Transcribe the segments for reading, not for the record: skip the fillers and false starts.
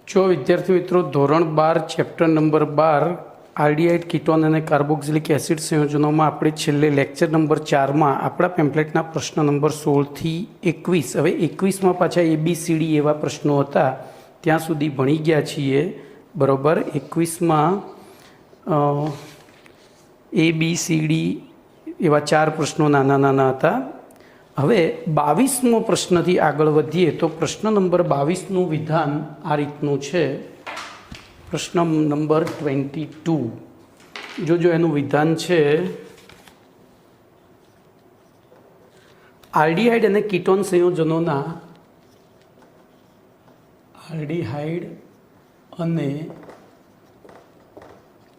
જો વિદ્યાર્થી મિત્રો ધોરણ 12 ચેપ્ટર નંબર 12 આલ્ડીહાઇડ કીટોન અને કાર્બોક્સિલિક એસિડ સંયોજનોમાં આપણે છેલ્લે લેક્ચર નંબર 4માં આપણા પેમ્પલેટના પ્રશ્ન નંબર 16 થી 21 હવે 21માં પાછા ABCD એવા પ્રશ્નો હતા ત્યાં સુધી ભણી ગયા છીએ બરોબર 21માં ABCD એવા 4 પ્રશ્નો નાના નાના હતા। હવે 22મો પ્રશ્નથી આગળ વધીએ તો પ્રશ્ન નંબર 22નું વિધાન આ રીતનું છે। પ્રશ્ન નંબર 22 જોજો એનું વિધાન છે આલ્ડીહાઇડ અને કીટોન સંયોજનોના આલ્ડીહાઇડ અને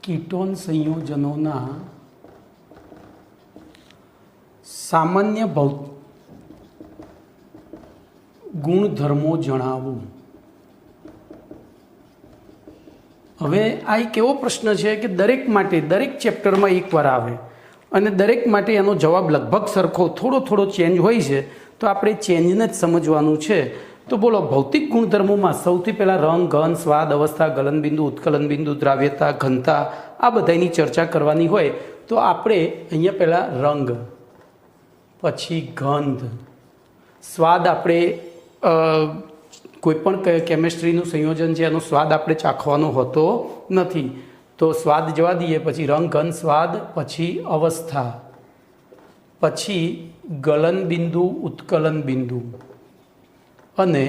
કીટોન સંયોજનોના સામાન્ય ગુણધર્મો જણાવો। હવે આ એક એવો પ્રશ્ન છે કે દરેક માટે દરેક ચેપ્ટરમાં એકવાર આવે અને દરેક માટે એનો જવાબ લગભગ સરખો થોડો ચેન્જ હોય છે, તો આપણે ચેન્જને જ સમજવાનું છે। તો બોલો, ભૌતિક ગુણધર્મોમાં સૌથી પહેલાં રંગ, ઘન, સ્વાદ, અવસ્થા, ગલનબિંદુ, ઉત્કલનબિંદુ, દ્રાવ્યતા, ઘનતા આ બધાની ચર્ચા કરવાની હોય તો આપણે અહીંયા પહેલાં રંગ, પછી ગંધ, સ્વાદ આપણે કોઈ પણ કેમિસ્ટ્રીનું સંયોજન છે એનો સ્વાદ આપણે ચાખવાનો હોતો નથી, તો સ્વાદ જવા દઈએ। પછી રંગ, ઘન, સ્વાદ, પછી અવસ્થા, પછી ગલન બિંદુ, ઉત્કલન બિંદુ અને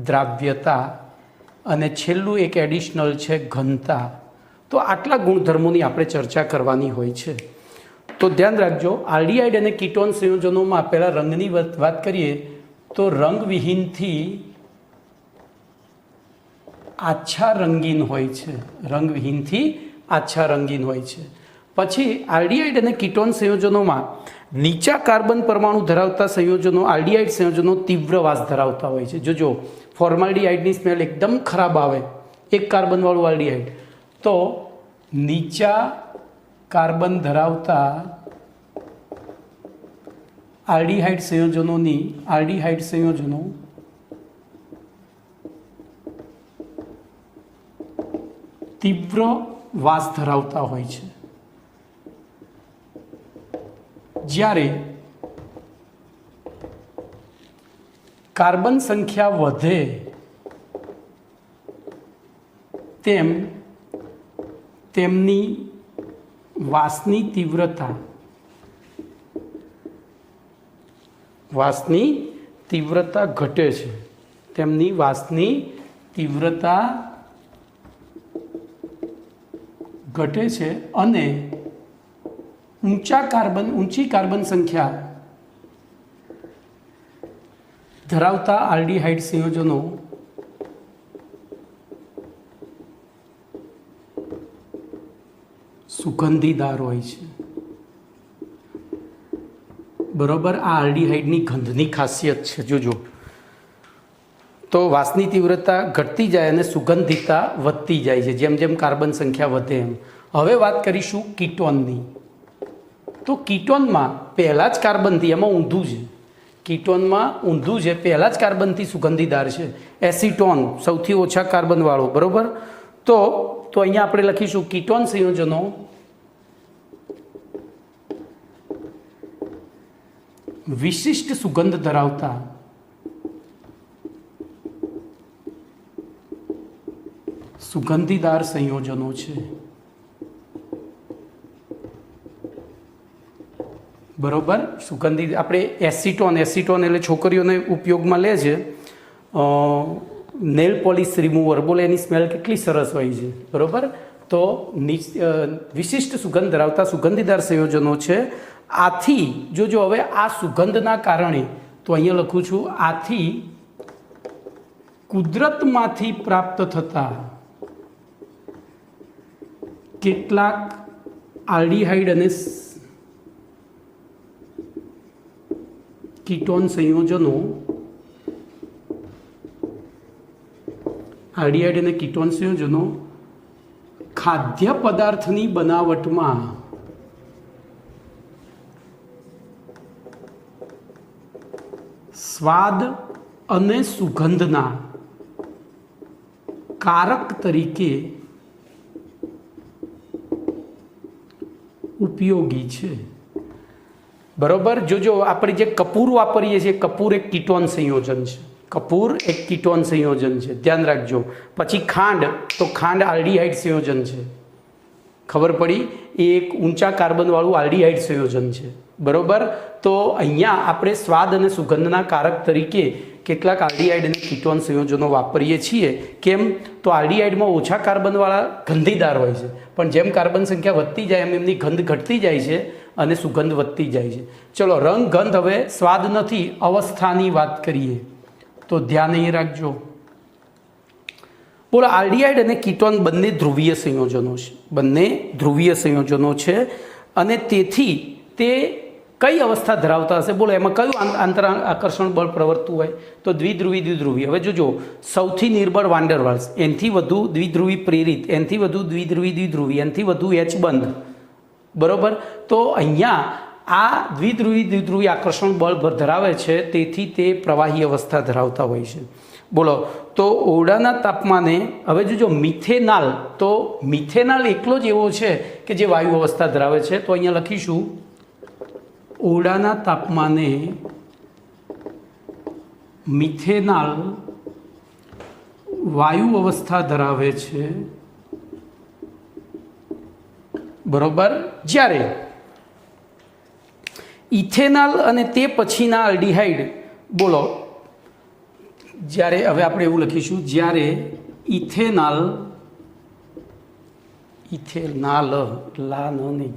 દ્રાવ્યતા, અને છેલ્લું એક એડિશનલ છે ઘનતા। તો આટલા ગુણધર્મોની આપણે ચર્ચા કરવાની હોય છે। તો ધ્યાન રાખજો, આલ્ડીહાઇડ અને કીટોન સંયોજનોમાં પહેલાં રંગની વાત કરીએ તો રંગવિહીનથી આછા રંગીન હોય છે, રંગવિહીનથી આછા રંગીન હોય છે। પછી આલ્ડીહાઇડ અને કીટોન સંયોજનોમાં નીચા કાર્બન પરમાણુ ધરાવતા સંયોજનો, આલ્ડીહાઇડ સંયોજનો તીવ્ર વાસ ધરાવતા હોય છે। જોજો, ફોર્માલ્ડીહાઇડની સ્મેલ એકદમ ખરાબ આવે, એક કાર્બનવાળું આલ્ડીહાઇડ, તો નીચા કાર્બન ધરાવતા આલ્ડીહાઇડ સંયોજનો તીવ્ર વાસ ધરાવતા હોય છે। જ્યારે કાર્બન સંખ્યા વધે તેમ તેમની વાસની તીવ્રતા ઘટે છે, તેમની વાસની તીવ્રતા ઘટે છે અને ઊંચી કાર્બન સંખ્યા ધરાવતા આલ્ડીહાઇડ સંયોજનો સુગંધીદાર હોય છે, બરોબર। આ આલ્ડીહાઇડની ગંધની ખાસિયત છે। જોજો, તો વાસની તીવ્રતા ઘટતી જાય અને સુગંધિતા વધતી જાય છે જેમ જેમ કાર્બન સંખ્યા વધે એમ। હવે વાત કરીશું કીટોનની। તો કીટોનમાં પહેલાં જ કાર્બનથી, એમાં ઊંધું છે, કીટોનમાં ઊંધું છે, પહેલાં જ કાર્બનથી સુગંધીદાર છે। એસિટોન સૌથી ઓછા કાર્બનવાળો, બરાબર। તો અહીંયા આપણે લખીશું કીટોન સંયોજનો વિશિષ્ટ સુગંધ ધરાવતા સુગંધીદાર સંયોજનો છે, બરોબર। સુગંધી આપણે એસિટોન એટલે છોકરીઓને ઉપયોગમાં લે છે, નેલ પોલિશ રિમૂવર, બોલે એની સ્મેલ કેટલી સરસ હોય છે, બરોબર। તો વિશિષ્ટ સુગંધ ધરાવતા સુગંધીદાર સંયોજનો છે। આથી જોજો, હવે આ સુગંધના કારણે, તો અહીંયા લખું છું, આથી કુદરતમાંથી પ્રાપ્ત થતા કેટલાક આલ્ડીહાઇડ અને કીટોન સંયોજનો, આલ્ડીહાઇડ અને કીટોન સંયોજનો ખાદ્ય પદાર્થની બનાવટમાં સ્વાદ અને સુગંધના કારક તરીકે ઉપયોગી છે। બરોબર। જોજો આપણે જે કપૂર વાપરીએ છીએ, કપૂર એક કીટોન સંયોજન છે, કપૂર એક કીટોન સંયોજન છે, ધ્યાન રાખજો। પછી ખાંડ, તો ખાંડ આલ્ડીહાઇડ સંયોજન છે, ખબર પડી, એ એક ઊંચા કાર્બનવાળું આલ્ડીહાઇડ સંયોજન છે, બરોબર। તો અહીંયા આપણે સ્વાદ અને સુગંધના કારક તરીકે કેટલાક આલ્ડીહાઇડ અને કીટોન સંયોજનો વાપરીએ છીએ। કેમ? તો આલ્ડીહાઇડમાં ઓછા કાર્બનવાળા ગંધીદાર હોય છે, પણ જેમ કાર્બન સંખ્યા વધતી જાય એમ એમની ગંધ ઘટતી જાય છે અને સુગંધ વધતી જાય છે। ચલો, રંગ, ગંધ, હવે સ્વાદ નથી, અવસ્થાની વાત કરીએ તો ધ્યાન અહીં રાખજો। બોલો, આલ્ડીહાઇડ અને કીટોન બંને ધ્રુવીય સંયોજનો છે, બંને ધ્રુવીય સંયોજનો છે, અને તેથી તે કઈ અવસ્થા ધરાવતા હશે? બોલો, એમાં કયું આંતર આકર્ષણ બળ પ્રવર્તતું હોય? તો દ્વિધ્રુવી દ્વિધ્રુવી। હવે જોજો, સૌથી નિર્બળ વાન ડર વાલ્સ, એનાથી વધુ દ્વિધ્રુવી પ્રેરિત, એનાથી વધુ દ્વિધ્રુવી દ્વિધ્રુવી, એનાથી વધુ એચ બંધ, બરોબર। તો અહીંયા આ દ્વિધ્રુવી દ્વિધ્રુવી આકર્ષણ બળ ધરાવે છે, તેથી તે પ્રવાહી અવસ્થા ધરાવતા હોય છે। બોલો, તો ઓરડાના તાપમાને, હવે જોજો મિથેનાલ, તો મિથેનાલ એકલો જ એવો છે કે જે વાયુ અવસ્થા ધરાવે છે, તો અહીંયા લખીશું ઓરડાના તાપમાને મિથેનાલ વાયુ અવસ્થા ધરાવે છે, બરોબર। જ્યારે ઇથેનાલ અને તે પછીના આલ્ડીહાઇડ, બોલો, જ્યારે, હવે આપણે એવું લખીશું, જ્યારે ઇથેનાલ, ઇથેનાલ, લા ન નહીં,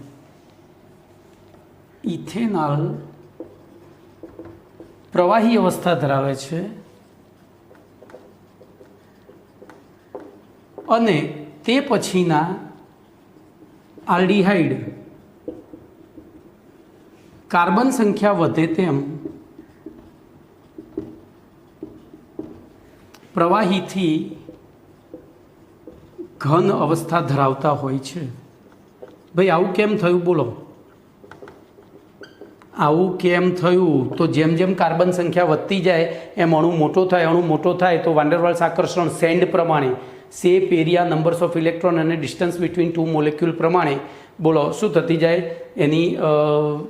ઇથેનાલ પ્રવાહી અવસ્થા ધરાવે છે અને તે પછીના આલ્ડીહાઇડ કાર્બન સંખ્યા વધે તેમ પ્રવાહીથી ઘન અવસ્થા ધરાવતા હોય છે। ભાઈ, આવું કેમ થયું? બોલો, આવું કેમ થયું? તો જેમ જેમ કાર્બન સંખ્યા વધતી જાય એમ અણુ મોટો થાય, અણુ મોટો થાય તો વાન ડર વાલ્સ આકર્ષણ સેન્ડ પ્રમાણે, shape, area, numbers of electron અને ડિસ્ટન્સ બિટવીન ટુ મોલેક્યુલ પ્રમાણે, બોલો, શું થતી જાય? એની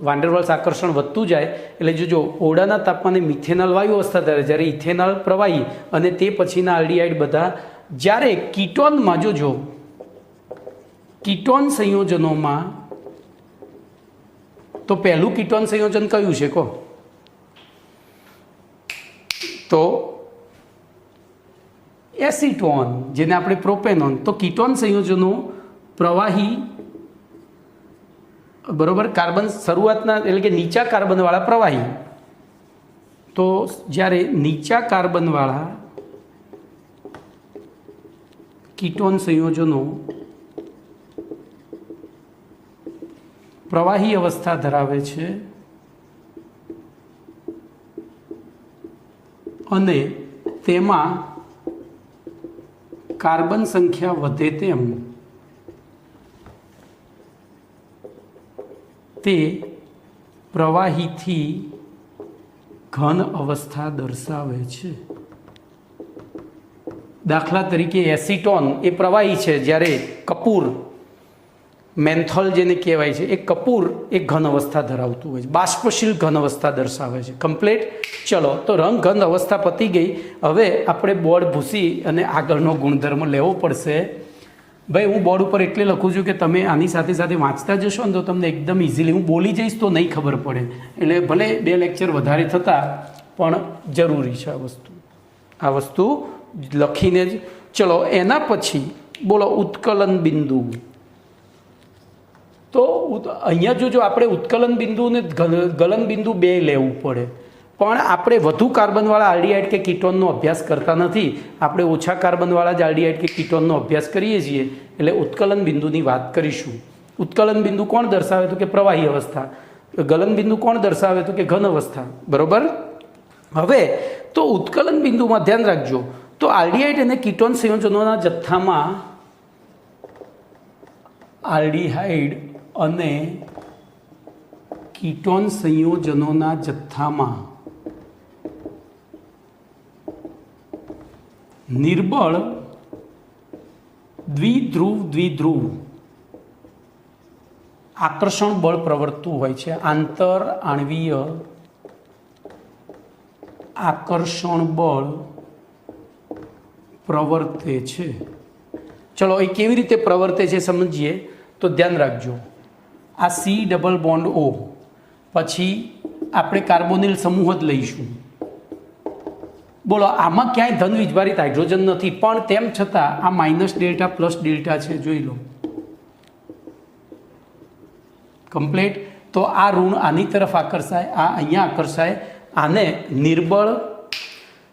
વાન ડર વાલ્સ આકર્ષણ વધતું જાય। એટલે જોજો, ઓરડાના તાપમાને મિથેનોલ વાયુ અવસ્થા ધરાવે, જ્યારે ઇથેનોલ પ્રવાહી અને તે પછીના આલ્ડીહાઇડ બધા, જ્યારે કીટોનમાં, જોજો, કીટોન સંયોજનોમાં, તો પહેલું કીટોન સંયોજન કયું છે કહો? તો એસિટોન, જેને આપણે પ્રોપેનોન। તો કીટોન સંયોજનો પ્રવાહી, બરોબર, કાર્બન શરૂઆતના, એટલે કે નીચા કાર્બનવાળા પ્રવાહી, તો જ્યારે નીચા કાર્બનવાળા કીટોન સંયોજનો પ્રવાહી અવસ્થા ધરાવે છે અને તેમાં કાર્બન સંખ્યા વધે તેમ તે પ્રવાહીથી ઘન અવસ્થા દર્શાવે છે। દાખલા તરીકે એસિટોન એ પ્રવાહી છે, જ્યારે કપૂર, મેન્થોલ જેને કહેવાય છે, એ કપૂર એક ઘન અવસ્થા ધરાવતું હોય છે, બાષ્પશીલ ઘન અવસ્થા દર્શાવે છે। કમ્પ્લીટ। ચલો, તો રંગ, ગંધ અવસ્થા પતી ગઈ। હવે આપણે બોર્ડ ભૂસી અને આગળનો ગુણધર્મ લેવો પડશે। ભાઈ, હું બોર્ડ ઉપર એટલે લખું છું કે તમે આની સાથે સાથે વાંચતા જશો ને તો તમને એકદમ ઇઝીલી, હું બોલી જઈશ તો નહીં ખબર પડે, એટલે ભલે 2 લેક્ચર વધારે થતા પણ જરૂરી છે આ વસ્તુ લખીને જ। ચલો, એના પછી બોલો ઉત્કલન બિંદુ। તો અહીંયા જોજો, આપણે ઉત્કલન બિંદુ ને ગલન બિંદુ 2 લેવું પડે, પણ આપણે વધુ કાર્બનવાળા આલ્ડીહાઇડ કે કીટોનનો અભ્યાસ કરતા નથી, આપણે ઓછા કાર્બનવાળા જ આલ્ડીહાઇડ કે કીટોનનો અભ્યાસ કરીએ છીએ, એટલે ઉત્કલન બિંદુની વાત કરીશું। ઉત્કલન બિંદુ કોણ દર્શાવે? તો કે પ્રવાહી અવસ્થા। ગલન બિંદુ કોણ દર્શાવે? તો કે ઘન અવસ્થા, બરોબર। હવે તો ઉત્કલન બિંદુમાં ધ્યાન રાખજો, તો આલ્ડીહાઇડ અને કીટોન સંયોજનોના જથ્થામાં આલ્ડીહાઇડ અને કીટોન સંયોજનોના જથ્થામાં નિર્બળ દ્વિધ્રુવ આકર્ષણ બળ પ્રવર્તતું હોય છે, આંતર આણવીય આકર્ષણ બળ પ્રવર્તે છે. ચલો એ કેવી રીતે પ્રવર્તે છે સમજીએ. તો ધ્યાન રાખજો, આ સી ડબલ બોન્ડ ઓ, પછી આપણે કાર્બોનિલ સમૂહ જ લઈશું. બોલો, આમાં ક્યાંય ધન વીજભારિત હાઇડ્રોજન નથી, પણ તેમ છતાં આ માઇનસ ડેલ્ટા પ્લસ ડેલ્ટા છે, જોઈ લો કમ્પ્લીટ. તો આ ઋણ આની તરફ આકર્ષાય, આ અહીંયા આકર્ષાય, આને નિર્બળ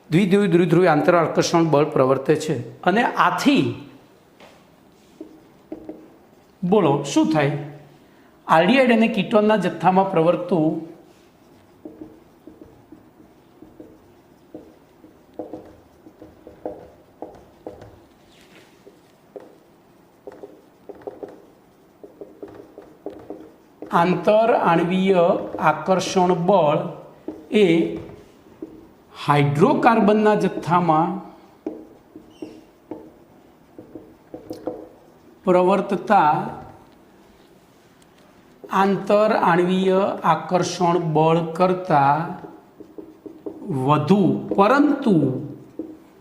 દ્વિધ્રુવી આંતર આકર્ષણ બળ પ્રવર્તે છે. અને આથી બોલો શું થાય? આલ્ડીહાઇડ અને કીટોનના જથ્થામાં પ્રવર્તતું આંતર આણવીય આકર્ષણ બળ એ હાઇડ્રોકાર્બનના જથ્થામાં પ્રવર્તતા આંતર આણવીય આકર્ષણ બળ કરતાં વધુ, પરંતુ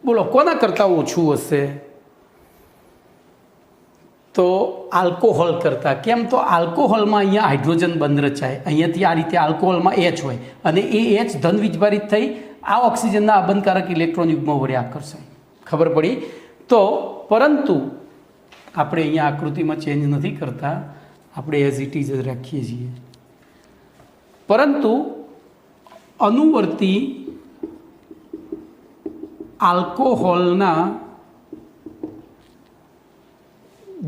બોલો કોના કરતાં ઓછું હશે? તો આલ્કોહોલ કરતાં. કેમ? તો આલ્કોહોલમાં અહીંયા હાઇડ્રોજન બંધ રચાય, અહીંયાથી આ રીતે આલ્કોહોલમાં એચ હોય, અને એ એચ ધન વીજભારિત થઈ આ ઓક્સિજનના અબંધકારક ઇલેક્ટ્રોન યુગ્મ વડે આકર્ષાય. ખબર પડી? તો પરંતુ આપણે અહીંયા આકૃતિમાં ચેન્જ નથી કરતા, આપણે એઝ ઇટ ઇઝ જ રાખીએ છીએ. પરંતુ અનુવર્તી આલ્કોહોલના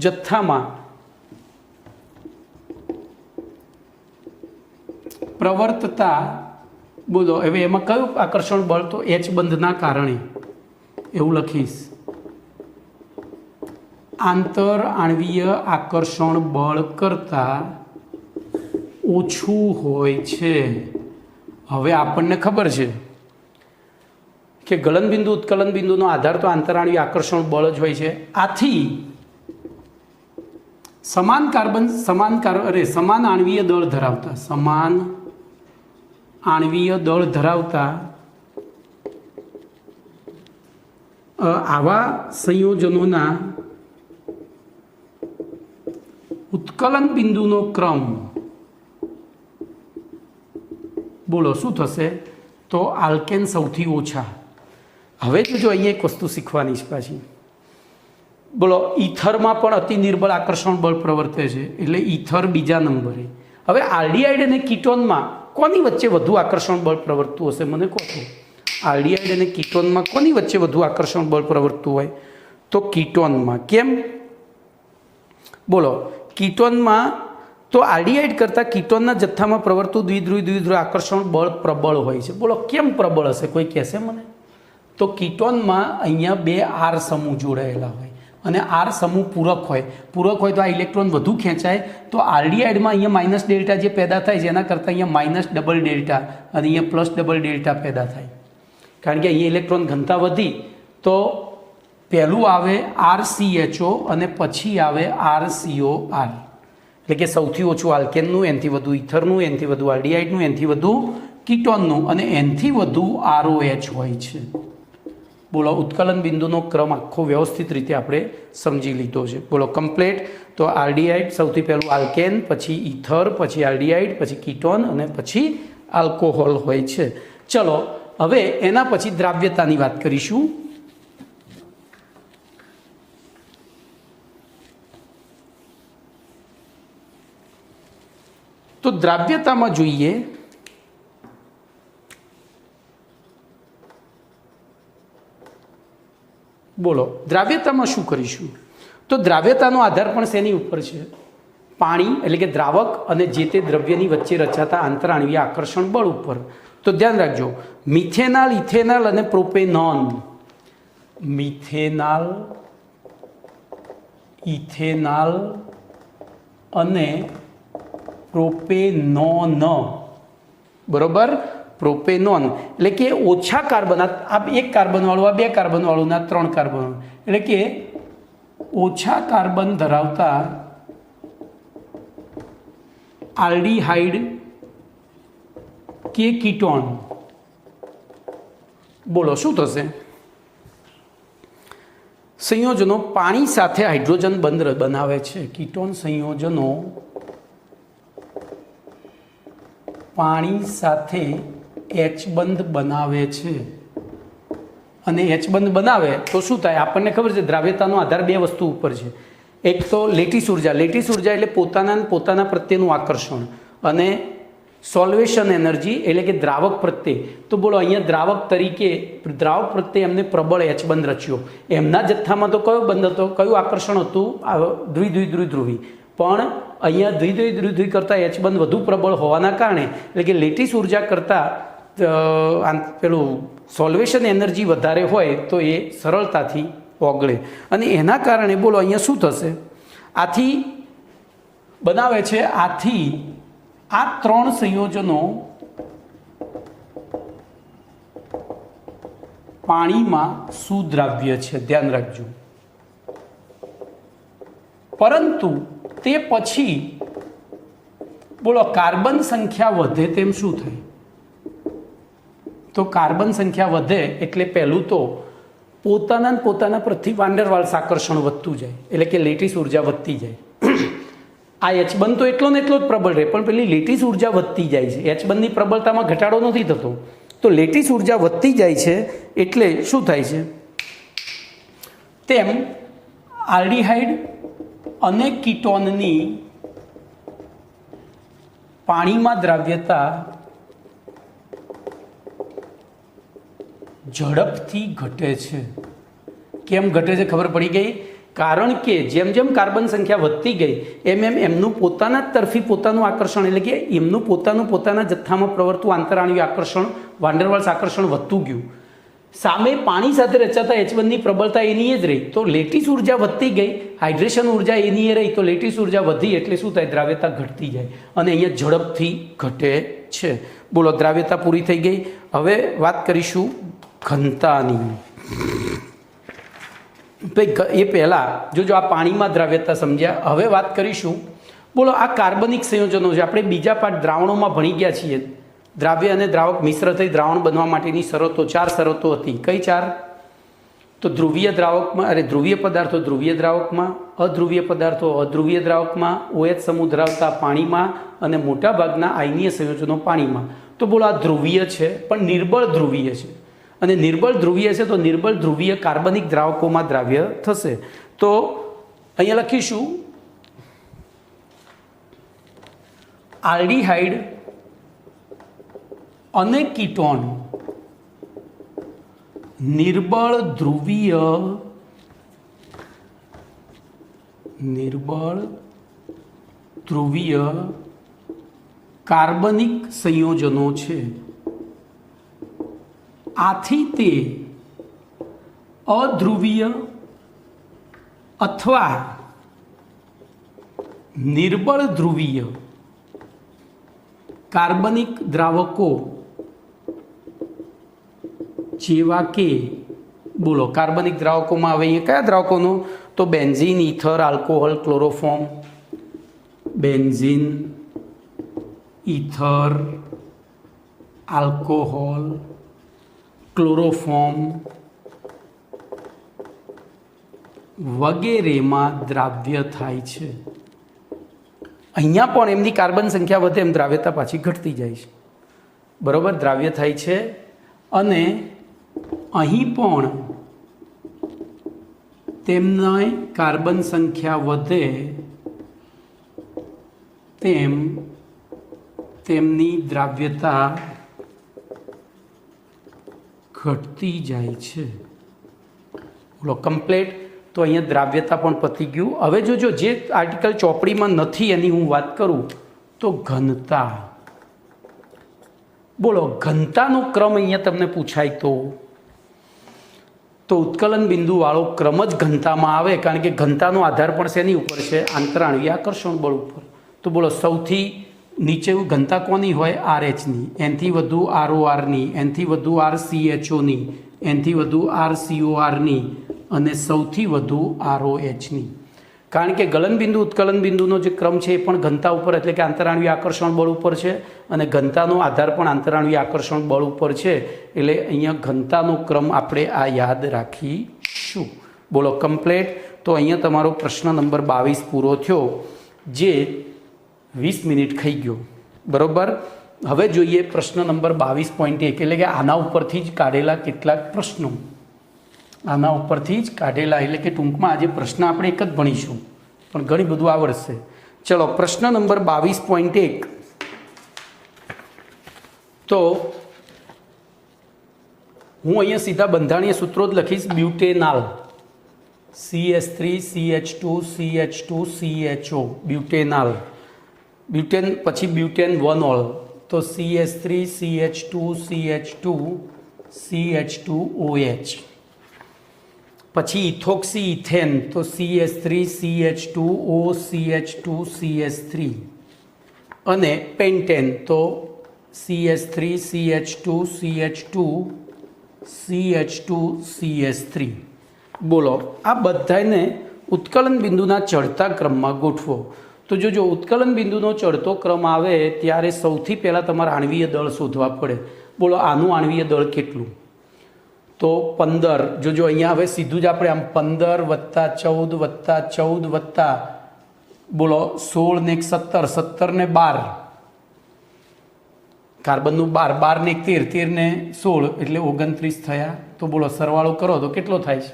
જથ્થામાં પ્રવર્તતા, બોલો હવે એમાં કયું આકર્ષણ બળ? તો એચ બંધના કારણે, એવું લખીશ, આંતર આણવીય આકર્ષણ બળ કરતાં ઓછું હોય છે. હવે આપણને ખબર છે કે ગલનબિંદુ ઉત્કલન બિંદુનો આધાર તો આંતર આણવીય આકર્ષણ બળ જ હોય છે. આથી સમાન આણવીય દળ ધરાવતા આવા સંયોજનોના ઉત્કલન બિંદુનો ક્રમ, બોલો શું થશે? તો આલ્કેન સૌથી ઓછા. હવે જો અહીંયા એક વસ્તુ શીખવાની છે પાછી. બોલો, ઈથરમાં પણ અતિ નિર્બળ આકર્ષણ બળ પ્રવર્તે છે, એટલે ઈથર બીજા નંબરે. હવે આલ્ડીહાઇડ અને કીટોનમાં કોની વચ્ચે વધુ આકર્ષણ બળ પ્રવર્તતું હશે? મને કહો છો. આલ્ડીહાઇડ અને કીટોનમાં કોની વચ્ચે વધુ આકર્ષણ બળ પ્રવર્તતું હોય? તો કીટોનમાં. કેમ? બોલો, કીટોનમાં તો આલ્ડીહાઇડ કરતાં કીટોનના જથ્થામાં પ્રવર્તતું દ્વિધ્રુવી આકર્ષણ બળ પ્રબળ હોય છે. બોલો કેમ પ્રબળ હશે? કોઈ કહેશે મને? તો કીટોનમાં અહીંયા બે આર સમૂહ જોડાયેલા હોય, અને આર સમૂહ પૂરક હોય તો આ ઇલેક્ટ્રોન વધુ ખેંચાય. તો આલ્ડીહાઇડમાં અહીંયા માઇનસ ડેલ્ટા જે પેદા થાય છે એના કરતાં અહીંયા માઇનસ ડબલ ડેલ્ટા અને અહીંયા પ્લસ ડબલ ડેલ્ટા પેદા થાય, કારણ કે અહીંયા ઇલેક્ટ્રોન ઘનતા વધી. તો પહેલું આવે RCHO અને પછી આવે RCOR, એટલે કે સૌથી ઓછું આલ્કેનનું, એનાથી વધુ ઇથરનું, એનાથી વધુ આલ્ડીહાઇડનું, એનાથી વધુ કીટોનનું, અને એનાથી વધુ ROH હોય છે. બોલો, ઉત્કલન બિંદુનો ક્રમ આખો વ્યવસ્થિત રીતે આપણે સમજી લીધો છે. બોલો કમ્પ્લીટ. તો આલ્ડીહાઇડ સૌથી પહેલું આલ્કેન, પછી ઇથર, પછી આલ્ડીહાઇડ, પછી કીટોન અને પછી આલ્કોહોલ હોય છે. ચલો હવે એના પછી દ્રાવ્યતાની વાત કરીશું. તો દ્રાવ્યતામાં જોઈએ બોલો દ્રાવ્યતામાં શું કરીશું? તો દ્રાવ્યતાનો આધાર પણ શેની ઉપર છે? પાણી એટલે કે દ્રાવક અને જે તે દ્રવ્યની વચ્ચે રચાતા આંતરાણવીય આકર્ષણ બળ ઉપર. તો ધ્યાન રાખજો, મિથેનાલ, ઇથેનાલ અને પ્રોપેનોન. મિથેનાલ, ઇથેનાલ અને પ્રોપેનોન, બરોબર? પ્રોપેનોન એટલે કે ઓછા કાર્બન, આ એક કાર્બનવાળું, આ બે કાર્બનવાળું, આ ત્રણ કાર્બન, એટલે કે ઓછા કાર્બન ધરાવતા આલ્ડીહાઇડ કે કીટોન, બોલો શું થશે? સંયોજનો પાણી સાથે હાઇડ્રોજન બંધ બનાવે છે. કીટોન સંયોજનો પાણી સાથે એચ બંધ બનાવે છે. અને એચ બંધ બનાવે તો શું થાય? આપણને ખબર છે દ્રાવ્યતાનો આધાર બે વસ્તુ ઉપર છે. એક તો લેટીસ ઉર્જા. લેટીસ ઉર્જા એટલે પોતાના પ્રત્યેનું આકર્ષણ, અને સોલ્વેશન એનર્જી એટલે કે દ્રાવક પ્રત્યે. તો બોલો અહીંયા દ્રાવક પ્રત્યે એમને પ્રબળ એચ બંધ રચ્યો. એમના જથ્થામાં તો કયો બંધ હતો, કયું આકર્ષણ હતું? દ્વિધ્રુવી. પણ અહીંયા દ્વિધ્રુવી કરતાં એચ બંધ વધુ પ્રબળ હોવાના કારણે, એટલે કે લેટીસ ઉર્જા કરતાં પેલું સોલ્વેશન એનર્જી વધારે હોય તો એ સરળતાથી ઓગળે. અને એના કારણે બોલો અહીંયા શું થશે? આથી બનાવે છે. આથી આ ત્રણ સંયોજનો પાણીમાં સુદ્રાવ્ય છે, ધ્યાન રાખજો. પરંતુ તે પછી બોલો કાર્બન સંખ્યા વધે તેમ શું થાય? તો કાર્બન સંખ્યા વધે એટલે પહેલું તો પોતાના પ્રતિ વાન્ડરવાલ્સ આકર્ષણ વધતું જાય, એટલે કે લેટીસ ઉર્જા વધતી જાય. આ એચ બંધ તો એટલો ને એટલો જ પ્રબળ રહે, પણ પેલી લેટીસ ઉર્જા વધતી જાય છે. એચ બંધની પ્રબળતામાં ઘટાડો નથી થતો. તો લેટીસ ઉર્જા વધતી જાય છે એટલે શું થાય છે? તેમ આલ્ડીહાઇડ અને કીટોનની પાણીમાં દ્રાવ્યતા ઝડપથી ઘટે છે. કેમ ઘટે છે ખબર પડી ગઈ? કારણ કે જેમ જેમ કાર્બન સંખ્યા વધતી ગઈ એમ એમનું પોતાના તરફી પોતાનું આકર્ષણ, એટલે કે એમનું પોતાના જથ્થામાં પ્રવર્તતું આંતરાણ્વીય આકર્ષણ, વાન્ડરવાલ્સ આકર્ષણ વધતું ગયું. સામે પાણી સાથે રચાતા એચ1ની પ્રબળતા એની જ રહી, તો લેટીસ ઉર્જા વધતી ગઈ, હાઇડ્રેશન ઉર્જા એની રહી, તો લેટીસ ઉર્જા વધી એટલે શું થાય? દ્રાવ્યતા ઘટતી જાય અને અહીંયા ઝડપથી ઘટે છે. બોલો દ્રાવ્યતા પૂરી થઈ ગઈ. હવે વાત કરીશું ઘનતાની. એ પહેલાં જો આ પાણીમાં દ્રાવ્યતા સમજ્યા, હવે વાત કરીશું. બોલો આ કાર્બનિક સંયોજનો છે. આપણે બીજા પાઠ દ્રાવણોમાં ભણી ગયા છીએ. દ્રાવ્ય અને દ્રાવક મિશ્ર થઈ દ્રાવણ બનવા માટેની શરતો, 4 શરતો હતી. કઈ 4? તો ધ્રુવીય દ્રાવકમાં, ધ્રુવીય પદાર્થો ધ્રુવીય દ્રાવકમાં, અધ્રુવીય પદાર્થો અધ્રુવીય દ્રાવકમાં, OH સમૂહ ધરાવતા પાણીમાં અને મોટાભાગના આયનીય સંયોજનો પાણીમાં. તો બોલો આ ધ્રુવીય છે પણ નિર્બળ ધ્રુવીય છે, અને નિર્બળ ધ્રુવીય છે તો નિર્બળ ધ્રુવીય કાર્બનિક દ્રાવકોમાં દ્રાવ્ય થશે. તો અહીંયા લખીશું આલ્ડીહાઇડ અને કીટોન નિર્બળ ધ્રુવીય કાર્બનિક સંયોજનો છે. આથી તે અધ્રુવીય અથવા નિર્બળ ધ્રુવીય કાર્બનિક દ્રાવકો જેવા કે, બોલો કાર્બનિક દ્રાવકોમાં હવે અહીંયા કયા દ્રાવકોનું? તો benzene, ether, alcohol, chloroform. Benzene, ether, alcohol, chloroform વગેરેમાં દ્રાવ્ય થાય છે. અહીંયા પણ એમની કાર્બન સંખ્યા વધે એમ દ્રાવ્યતા પાછી ઘટતી જાય છે. બરોબર, દ્રાવ્ય થાય છે. અને અહીં પણ તેમની કાર્બન સંખ્યા વધે તેમ તેમની દ્રાવ્યતા ઘટતી જાય છે. બોલો કમ્પ્લેટ. તો અહીંયા દ્રાવ્યતા પણ પતી ગયું. હવે જોજો જે આર્ટિકલ ચોપડીમાં નથી એની હું વાત કરું તો ઘનતા. બોલો ઘનતાનો ક્રમ અહીંયા તમને પૂછાય તો ઉત્કલન બિંદુવાળો ક્રમ જ ઘનતામાં આવે, કારણ કે ઘનતાનો આધાર પણ શેની ઉપર છે? આંતરાણવીય આકર્ષણ બળ ઉપર. તો બોલો સૌથી નીચે ઘનતા કોની હોય? RH ની, એનથી વધુ RORની, એનથી વધુ RCHOની, એનથી વધુ RCORની, અને સૌથી વધુ ROHની. કારણ કે ગલનબિંદુ ઉત્કલન બિંદુનો જે ક્રમ છે એ પણ ઘનતા ઉપર એટલે કે આંતરાણવીય આકર્ષણ બળ ઉપર છે અને ઘનતાનો આધાર પણ આંતરાણવીય આકર્ષણ બળ ઉપર છે. એટલે અહીંયા ઘનતાનો ક્રમ આપણે આ યાદ રાખીશું. બોલો કમ્પ્લેટ. તો અહીંયા તમારો પ્રશ્ન નંબર 22 પૂરો થયો, જે 20 મિનિટ ખાઈ ગયો. બરાબર. હવે જોઈએ પ્રશ્ન નંબર 22.1 એટલે કે આના ઉપરથી જ કાઢેલા કેટલાક પ્રશ્નો. આના ઉપરથી જ કાઢેલા એટલે કે ટૂંકમાં આજે પ્રશ્ન આપણે એક જ ભણીશું પણ ઘણી બધું આવડશે. ચલો પ્રશ્ન નંબર 22.1. તો હું અહીંયા સીધા બંધારણીય સૂત્રો જ લખીશ. બ્યુટેનાલ CH3CH2CH2CHO બ્યુટેનાલ. બ્યુટેન પછી બ્યુટેન 1-ઓલ તો CH3CH2CH2CH2OH. પછી ઇથોક્સી ઇથેન તો CH3CH2OCH2CH3 અને પેન્ટેન તો CH3CH2CH2CH2CH3. બોલો આ બધાને ઉત્કલન બિંદુના ચડતા ક્રમમાં ગોઠવો. તો જો ઉત્કલન બિંદુનો ચડતો ક્રમ આવે ત્યારે સૌથી પહેલાં તમારે આણવીય દળ શોધવા પડે. બોલો આનું આણવીય દળ કેટલું? તો 15. જો અહીંયા હવે સીધું જ આપણે આમ 15 + 14 + 14 બોલો 16 ને 17, 17 ને 12, કાર્બનનું 12, 12 ને 13, 13 ને 16 એટલે 29 થયા. તો બોલો સરવાળો કરો તો કેટલો થાય છે?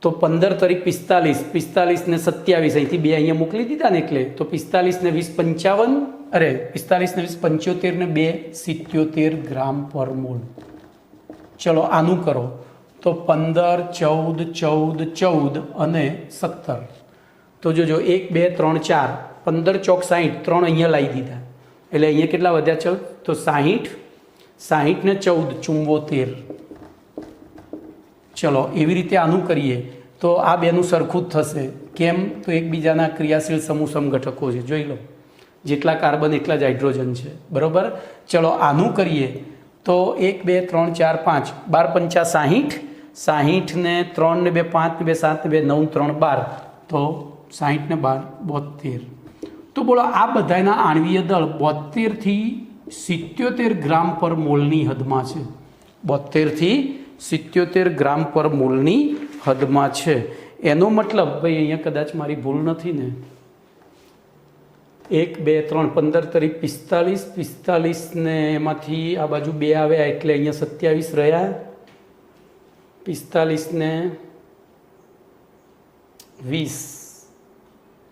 તો 15 તરી 45, 45 ને 27, અહીંથી 2 અહીંયા મોકલી દીધા ને એટલે તો 45 ને 20 55, અરે 45 ને 20 75 ને 2 77 ગ્રામ પર મોલ. ચલો આનું કરો તો 15 14 14 14 અને 17. તો જોજો 1 2 3 4, 15 ચોક 60, 3 અહીંયા લાવી દીધા એટલે અહીંયા કેટલા વધ્યા? ચલ તો 60, 60 ને 14 74. ચલો એવી રીતે આનું કરીએ તો આ બેનું સરખું જ થશે. કેમ? તો એકબીજાના ક્રિયાશીલ સમૂહ સમઘટકો છે. જોઈ લો જેટલા કાર્બન એટલા જ હાઇડ્રોજન છે. બરાબર. ચલો આનું કરીએ તો 1 2 3 4 5, 12 × 50, 60 ને 3 ને 2 5 ને 2 7 ને 2 9 3 12 તો 60 ને 12 72. તો બોલો આ બધાના આણવીય દળ 72 થી 77 ગ્રામ પર મોલની હદમાં છે. 72 થી 77 ગ્રામ પર મોલની હદમાં છે. એનો મતલબ ભાઈ અહીંયા કદાચ મારી ભૂલ નથી ને, 1 2 3 15 તરી 45, 45 ને એમાંથી આ બાજુ 2 આવ્યા એટલે અહીંયા 27 રહ્યા. 45 ને 20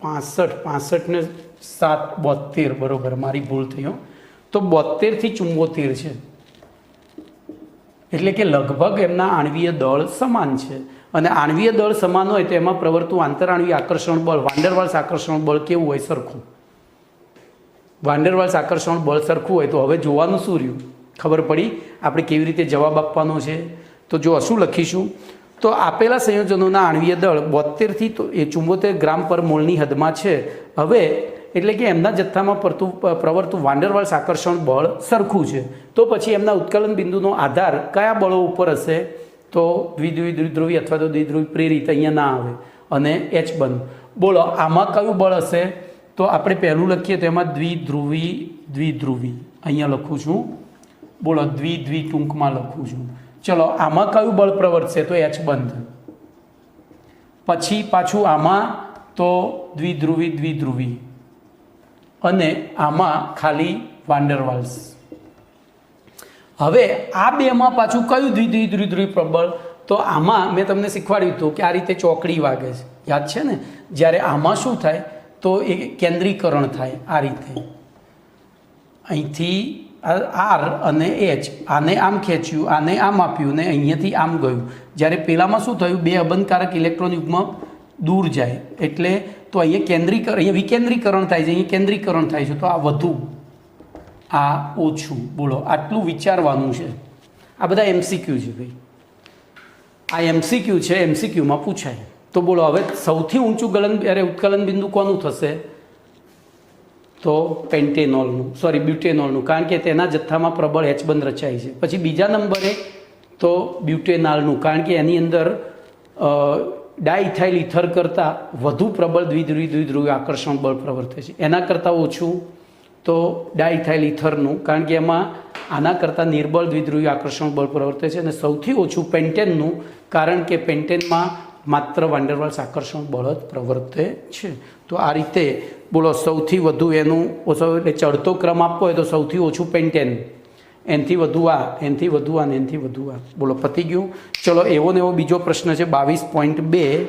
65, 65 ને 7 72. બરોબર, મારી ભૂલ થઈ. તો 72 થી 74 છે એટલે કે લગભગ એમના આણવીય દળ સમાન છે. અને આણવીય દળ સમાન હોય તો એમાં પ્રવર્તું આંતરાણવીય આકર્ષણ બળ, વાન્ડરવાલ્સ આકર્ષણ બળ કેવું હોય? સરખું. વાન્ડરવાલ્સ આકર્ષણ બળ સરખું હોય તો હવે જોવાનું શું રહ્યું? ખબર પડી આપણે કેવી રીતે જવાબ આપવાનો છે. તો જો શું લખીશું તો આપેલા સંયોજનોના આણવીય દળ 72 થી 74 ગ્રામ પર મોલની હદમાં છે. હવે એટલે કે એમના જથ્થામાં પ્રવર્તું વાન્ડરવાલ્સ આકર્ષણ બળ સરખું છે. તો પછી એમના ઉત્કલન બિંદુનો આધાર કયા બળો ઉપર હશે? તો દ્વિધ્રુવી અથવા તો દ્વિધ્રુવી પ્રેરિત અહીંયા ના આવે અને H બંધ. બોલો આમાં કયું બળ હશે? તો આપણે પહેલું લખીએ તો એમાં દ્વિધ્રુવી અહીંયા લખું છું. બોલો દ્વિ ટૂંકમાં લખું છું. ચલો આમાં કયું બળ પ્રવર્તશે? તો H બંધ. પછી પાછું આમાં તો દ્વિધ્રુવી અને આમાં ખાલી વાન્ડરવાલ્સ. હવે આ બેમાં પાછું કયું દ્વિધ્રુવી પ્રબળ? તો આમાં મેં તમને શીખવાડ્યું હતું કે આ રીતે ચોકડી વાગે છે, યાદ છે ને? જ્યારે આમાં શું થાય તો એ કેન્દ્રીકરણ થાય આ રીતે. અહીંથી R અને H, આને આમ ખેંચ્યું, આને આમ આપ્યું ને અહીંયાથી આમ ગયું. જ્યારે પેલામાં શું થયું? 2 અબંધકારક ઇલેક્ટ્રોન યુગ્મ દૂર જાય એટલે તો અહીંયા વિકેન્દ્રીકરણ થાય છે, અહીંયા કેન્દ્રીકરણ થાય છે. તો આ વધુ, આ ઓછું. બોલો આટલું વિચારવાનું છે. આ બધા MCQ છે ભાઈ, આ MCQ છે, MCQમાં પૂછાય. તો બોલો હવે સૌથી ઊંચું ઉત્કલન બિંદુ કોનું થશે? તો બ્યુટેનોલનું, કારણ કે તેના જથ્થામાં પ્રબળ H બંધ રચાય છે. પછી બીજા નંબરે તો બ્યુટેનાલનું, કારણ કે એની અંદર ડાઇથાઇલ ઇથર કરતાં વધુ પ્રબળ દ્વિધ્રુવી આકર્ષણ બળ પ્રવર્તે છે, એના કરતાં ઓછું તો ડાઇથાઇલ ઇથરનું, કારણ કે એમાં આના કરતાં નિર્બળ દ્વિધ્રુવી આકર્ષણ બળ પ્રવર્તે છે, અને સૌથી ઓછું પેન્ટેનનું, કારણ કે પેન્ટેનમાં માત્ર વાન્ડરવાલ્સ આકર્ષણ બળ જ પ્રવર્તે છે. તો આ રીતે બોલો સૌથી વધુ એનું ઓછો, એટલે ચડતો ક્રમ આપવો હોય તો સૌથી ઓછું પેન્ટેન, એનાથી વધુ આ, એનાથી વધુ આ, ને એનાથી વધુ આ. બોલો પતી ગયું. ચલો એવો ને એવો બીજો પ્રશ્ન છે 22.2.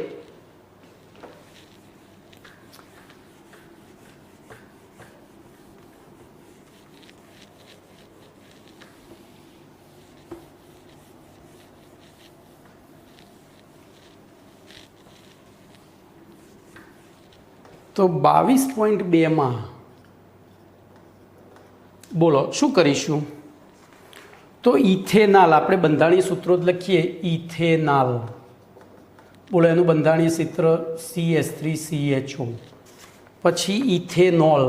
તો 22.2માં બોલો શું કરીશું? તો ઇથેનાલ, આપણે બંધારણીય સૂત્રો જ લખીએ, ઇથેનાલ. બોલો એનું બંધારણીય સૂત્ર CH3CHO. પછી ઇથેનોલ,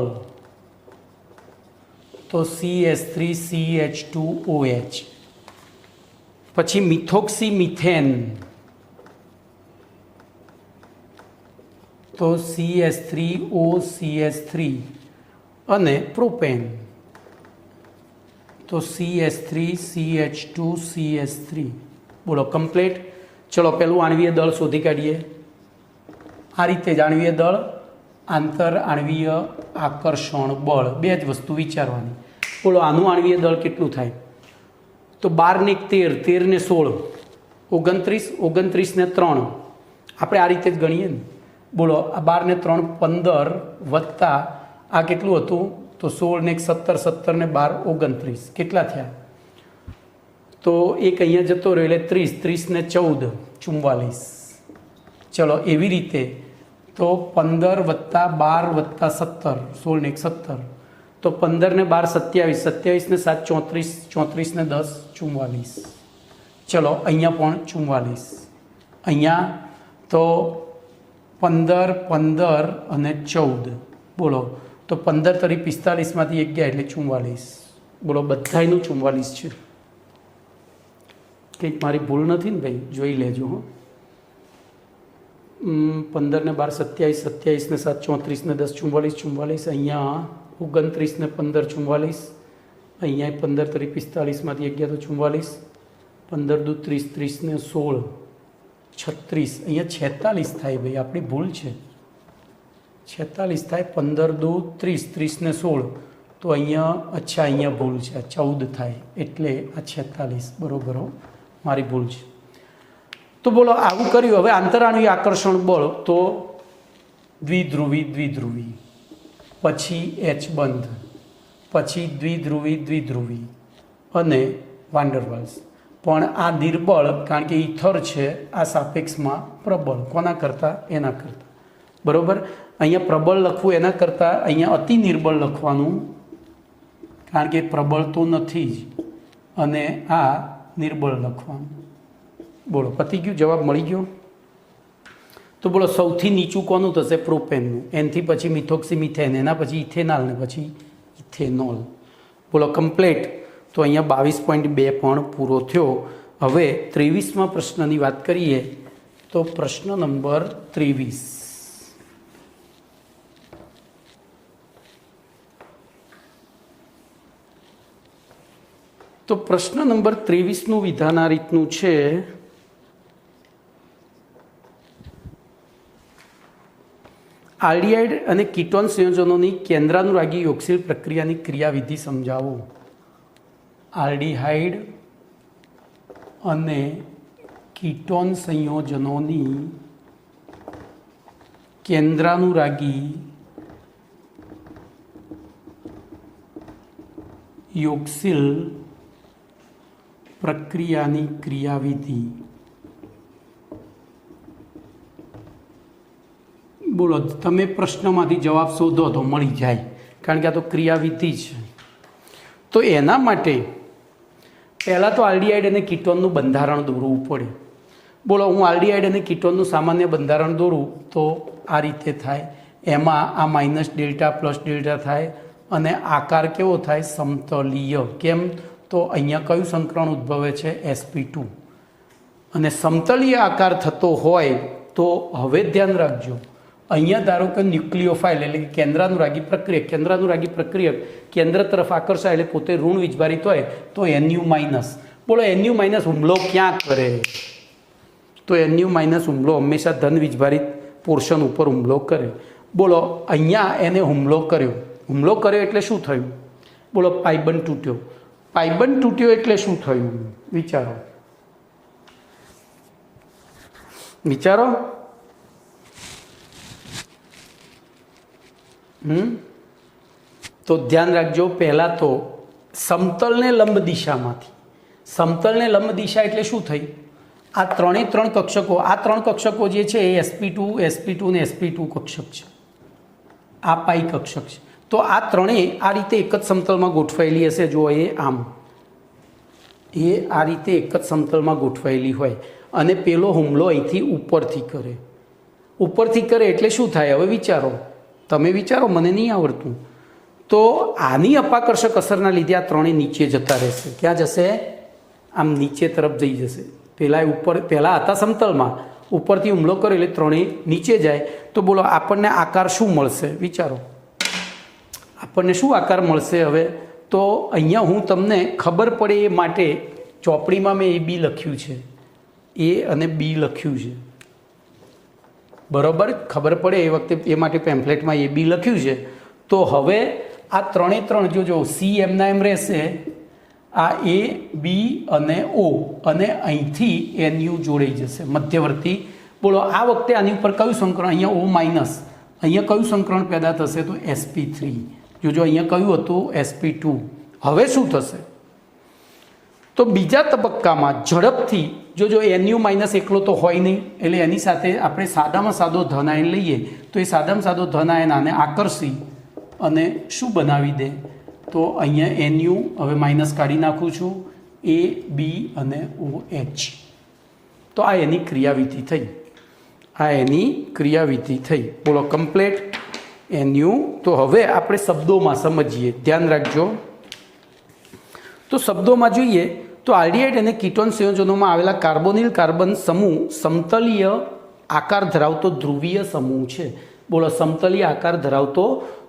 તો CH3CH2OH. પછી મિથોક્સીમિથેન, તો CH3OCH3. અને પ્રોપેન, તો CH3CH2CH3. બોલો કમ્પ્લીટ. ચલો પેલું આણ્વીય દળ શોધી કાઢીએ. આ રીતે જ આણ્વીય દળ, આંતર આણ્વીય આકર્ષણ બળ, બે જ વસ્તુ વિચારવાની. બોલો આનું આણ્વીય દળ કેટલું થાય? તો 12 ને 13, 13 ને 16, 29, 29 ને 3. આપણે આ રીતે જ ગણીએ ને. બોલો આ 12 ને 3 15 વત્તા આ કેટલું હતું? તો 16 ને 17, 17 ને 12 29. કેટલા થયા? તો એક અહીંયા જતો રહ્યો એટલે 30, 30 ને 14 44. ચલો એવી રીતે તો 15 વત્તા 12 વત્તા 17, 16 ને 17, તો 15 ને 12 27, 27 ને 7 34, 34 ને 10 44. ચલો અહીંયા પણ 44. અહીંયા તો 15, 15 અને 14. બોલો તો 15 તરી 45માંથી 1 ગયા એટલે 44. બોલો બધાયનું 44 છે. કંઈક મારી ભૂલ નથી ને ભાઈ? જોઈ લેજો. 15 ને 12 27, 27 ને 7 34 ને 10 44, 44. અહીંયા 29 ને 15 44. અહીંયા 15 તરી 45માંથી 1 ગયા તો 44. 15 દુ 30, 30 ને 16 36. અહીંયા 46 થાય ભાઈ, આપણી ભૂલ છે. 46 થાય. 15 દુ 30, 30 ને 16, તો અહીંયા અચ્છા અહીંયા ભૂલ છે, 14 થાય, એટલે આ 46 બરોબર. મારી ભૂલ છે. તો બોલો આવું કર્યું. હવે આંતરાણુય આકર્ષણ બળ, તો દ્વિધ્રુવી દ્વિધ્રુવી, પછી H બંધ, પછી દ્વિધ્રુવી દ્વિધ્રુવી અને વાન્ડરવાલ્સ. પણ આ નિર્બળ, કારણ કે ઇથર છે, આ સાપેક્ષમાં પ્રબળ. કોના કરતાં? એના કરતાં. બરાબર. અહીંયા પ્રબળ લખવું એના કરતાં અહીંયા અતિ નિર્બળ લખવાનું, કારણ કે પ્રબળ તો નથી જ, અને આ નિર્બળ લખવાનું. બોલો પતી ગયું, જવાબ મળી ગયો. તો બોલો સૌથી નીચું કોનું થશે? પ્રોપેનનું. એનાથી પછી મિથોક્સીમિથેન, એના પછી ઇથેનાલ, ને પછી ઇથેનોલ. બોલો કમ્પ્લીટ. તો અહીંયા 22.2 પણ પૂરો થયો. હવે 23મા પ્રશ્નની વાત કરીએ. તો પ્રશ્ન નંબર 23. તો પ્રશ્ન નંબર 23નું વિધાન આ રીતનું છે. આલ્ડીહાઇડ અને કીટોન સંયોજનોની કેન્દ્રાનુરાગી યોગશીલ પ્રક્રિયાની ક્રિયાવિધિ સમજાવો. આલ્ડીહાઇડ અને કીટોન સંયોજનોની કેન્દ્રાનુરાગી યોગશીલ પ્રક્રિયાની ક્રિયાવિધિ. બોલો તમે પ્રશ્નમાંથી જવાબ શોધો તો મળી જાય, કારણ કે આ તો ક્રિયાવિધિ છે. તો એના માટે પહેલાં તો આલ્ડીહાઇડ અને કીટોનનું બંધારણ દોરવું પડે. બોલો હું આલ્ડીહાઇડ અને કીટોનનું સામાન્ય બંધારણ દોરું તો આ રીતે થાય. એમાં આ માઇનસ ડેલ્ટા પ્લસ ડેલ્ટા થાય, અને આકાર કેવો થાય? સમતલીય. કેમ? તો અહીંયા કયું સંકરણ ઉદ્ભવે છે? sp2. અને સમતલીય આકાર થતો હોય તો હવે ધ્યાન રાખજો, અહીંયા ધારો કે ન્યુક્લિયોફાઇલ એટલે કે કેન્દ્રાનુરાગી પ્રક્રિયક કેન્દ્ર તરફ આકર્ષાય એટલે પોતે ઋણ વીજભારિત હોય તો NU માઇનસ. બોલો NU માઇનસ હુમલો ક્યાં કરે? તો NU માઇનસ હુમલો હંમેશા ધન વીજભારિત પોર્શન ઉપર હુમલો કરે. બોલો અહીંયા એને હુમલો કર્યો એટલે શું થયું? બોલો પાઇબંધ તૂટ્યો એટલે શું થયું? વિચારો. તો ધ્યાન રાખજો, પહેલાં તો સમતલને લંબ દિશા એટલે શું થઈ? આ ત્રણ કક્ષકો જે છે એ sp2 ને sp2 કક્ષક છે, આ પાઈ કક્ષક છે. તો આ ત્રણેય આ રીતે એક જ સમતલમાં ગોઠવાયેલી હશે. જો એ આમ આ રીતે એક જ સમતલમાં ગોઠવાયેલી હોય અને પેલો હુમલો અહીંથી ઉપરથી કરે એટલે શું થાય? હવે તમે વિચારો, મને નહીં આવડતું. તો આની અપાકર્ષક અસરના લીધે આ ત્રણેય નીચે જતા રહેશે. ક્યાં જશે? આમ નીચે તરફ જઈ જશે. પહેલાં હતા સમતલમાં, ઉપરથી હુમલો કર્યો એટલે ત્રણેય નીચે જાય. તો બોલો આપણને આકાર શું મળશે? વિચારો, આપણને શું આકાર મળશે? હવે તો અહીંયા હું તમને ખબર પડે એ માટે ચોપડીમાં મેં AB લખ્યું છે, A અને B લખ્યું છે. બરાબર, ખબર પડે એ વખતે એ માટે પેમ્ફલેટમાં AB લખ્યું છે. તો હવે આ ત્રણ જોજો, C એમના એમ રહેશે, આ A, B અને O, અને અહીંથી NU જોડાઈ જશે મધ્યવર્તી. બોલો આ વખતે આની ઉપર કયું સંકરણ? અહીંયા O માઇનસ, અહીંયા કયું સંકરણ પેદા થશે? તો sp3. જોજો અહીંયા કયું હતું? sp2. હવે શું થશે? તો બીજા તબક્કામાં ઝડપથી જોજો, NU માઇનસ એકલો તો હોય નહીં, એટલે એની સાથે આપણે સાદામાં સાદો ધન આયન લઈએ તો એ સાદામાં સાદો ધન આયન આને આકર્ષી અને શું બનાવી દે? તો અહીંયા NU હવે માઇનસ કાઢી નાખું છું, A, B અને OH. તો આ એની ક્રિયાવિધિ થઈ. બોલો કમ્પ્લેટ NU. તો હવે આપણે શબ્દોમાં સમજીએ, ધ્યાન રાખજો. તો શબ્દોમાં જોઈએ તો આલ્ડીહાઇડ અને કીટોન સંયોજનોમાં આવેલા કાર્બોનિલ કાર્બન સમૂહ સમતલીય આકાર ધરાવતો ધ્રુવીય સમૂહ છે. બોલો સમતલીય આકાર ધરાવતો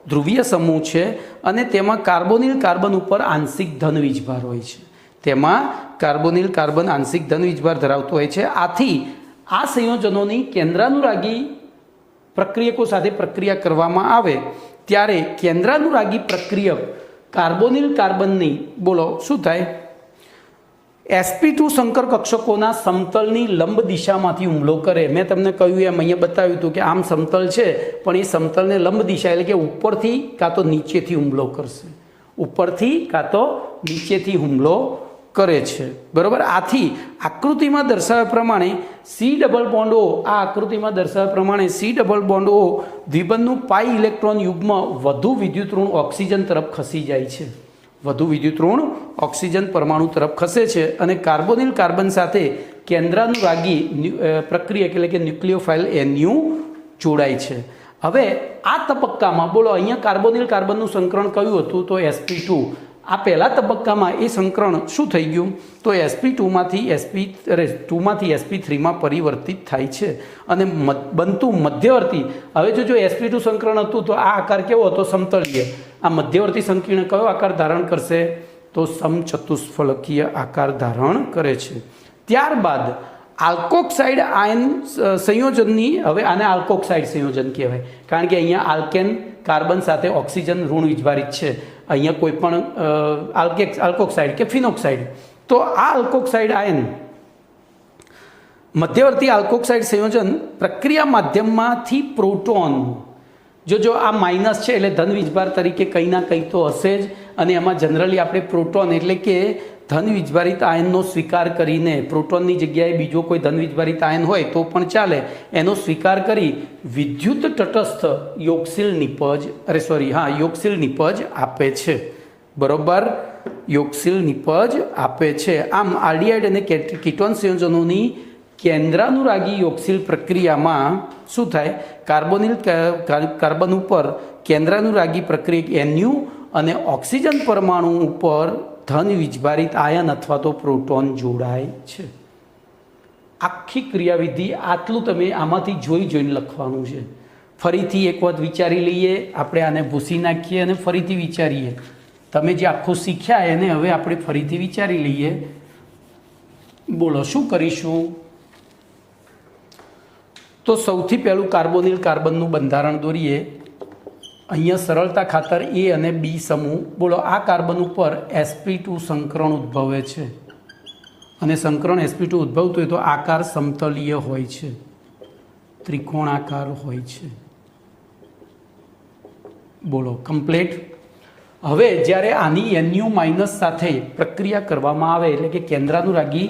ધ્રુવીય સમૂહ છે અને તેમાં કાર્બોનિલ કાર્બન ઉપર આંશિક ધન વીજભાર હોય છે. ધરાવતો હોય છે. આથી આ સંયોજનોની કેન્દ્રાનુરાગી પ્રક્રિયકો સાથે પ્રક્રિયા કરવામાં આવે ત્યારે કેન્દ્રાનુરાગી પ્રક્રિયક કાર્બોનિલ કાર્બનની બોલો શું થાય? sp2 સંકર કક્ષકોના સમતલની લંબ દિશામાંથી હુમલો કરે. મેં તમને કહ્યું એમ અહીંયા બતાવ્યું હતું કે આમ સમતલ છે, પણ એ સમતલને લંબ દિશા એટલે કે ઉપરથી કાં તો નીચેથી હુમલો કરશે. કરે છે. બરાબર. આથી આકૃતિમાં દર્શાવ્યા પ્રમાણે C ડબલ બોન્ડ O, આ આકૃતિમાં દર્શાવ્યા પ્રમાણે C ડબલ બોન્ડ O દ્વિબંધનું પાઈ ઇલેક્ટ્રોન યુગ્મ વધુ વિદ્યુતઋણ ઓક્સિજન તરફ ખસી જાય છે. ઓક્સિજન પરમાણુ તરફ ખસે છે અને કાર્બોનિલ કાર્બન સાથે કેન્દ્રાનુરાગી પ્રક્રિયા એટલે કે ન્યુક્લિયોફાઇલ NU જોડાય છે. હવે આ તબક્કામાં બોલો અહીંયા કાર્બોનિલ કાર્બનનું સંકરણ કયું હતું? તો sp2. આ પહેલા તબક્કામાં એ સંકરણ શું થઈ ગયું? તો sp2માંથી sp3માં પરિવર્તિત થાય છે અને બનતું મધ્યવર્તી. હવે જો sp2 સંકરણ હતું તો આ આકાર કેવો હતો? સમતલીય. આ મધ્યવર્તી સંકીર્ણ કયો આકાર ધારણ કરશે? તો સમચતુષ્ફલકીય આકાર ધારણ કરે છે. ત્યારબાદ આલ્કોક્સાઇડ આયન સંયોજનની, હવે આને આલ્કોક્સાઇડ સંયોજન કહેવાય કારણ કે અહીંયા આલ્કેન કાર્બન સાથે ઓક્સિજન ઋણ વીજભારિત છે. અહીંયા કોઈ પણ આલ્કોક્સાઇડ કે ફિનોક્સાઇડ. તો આ આલ્કોક્સાઇડ આયન મધ્યવર્તી આલ્કોક્સાઇડ સંયોજન પ્રક્રિયા માધ્યમમાંથી પ્રોટોન, જો આ માઇનસ છે એટલે ધન વીજભાર તરીકે કંઈ ના કંઈ તો હશે જ, અને એમાં જનરલી આપણે પ્રોટોન એટલે કે ધન વીજભારિત આયનનો સ્વીકાર કરીને, પ્રોટોનની જગ્યાએ બીજો કોઈ ધન વીજભારિત આયન હોય તો પણ ચાલે, એનો સ્વીકાર કરી વિદ્યુત તટસ્થ યોગશીલ નિપજ આપે છે. બરોબર, યોગશીલ નિપજ આપે છે. આમ આલ્ડીહાઇડ અને કીટોન સંયોજનોની કેન્દ્રાનુરાગી યોગશીલ પ્રક્રિયામાં શું થાય? કાર્બન ઉપર કેન્દ્રાનુરાગી પ્રક્રિયા NU અને ઓક્સિજન પરમાણુ ઉપર ધન વીજભારિત આયન અથવા તો પ્રોટોન જોડાય છે. આખી ક્રિયાવિધિ આટલું તમે આમાંથી જોઈને લખવાનું છે. ફરીથી એક વખત વિચારી લઈએ, આપણે આને ભૂસી નાખીએ અને ફરીથી વિચારીએ. તમે જે આખું શીખ્યા એને હવે આપણે ફરીથી વિચારી લઈએ. બોલો શું કરીશું? તો સૌથી પહેલું કાર્બોનિલ કાર્બનનું બંધારણ દોરીએ. અહીંયા સરળતા ખાતર એ અને બી સમૂહ. બોલો આ કાર્બન ઉપર sp2 સંકરણ ઉદ્ભવે છે અને સંકરણ sp2 ઉદ્ભવતું હોય તો આકાર સમતલીય હોય છે, ત્રિકોણાકાર હોય છે. બોલો કમ્પ્લીટ. હવે જ્યારે આની NU માઇનસ સાથે પ્રક્રિયા કરવામાં આવે એટલે કે કેન્દ્રાનુરાગી,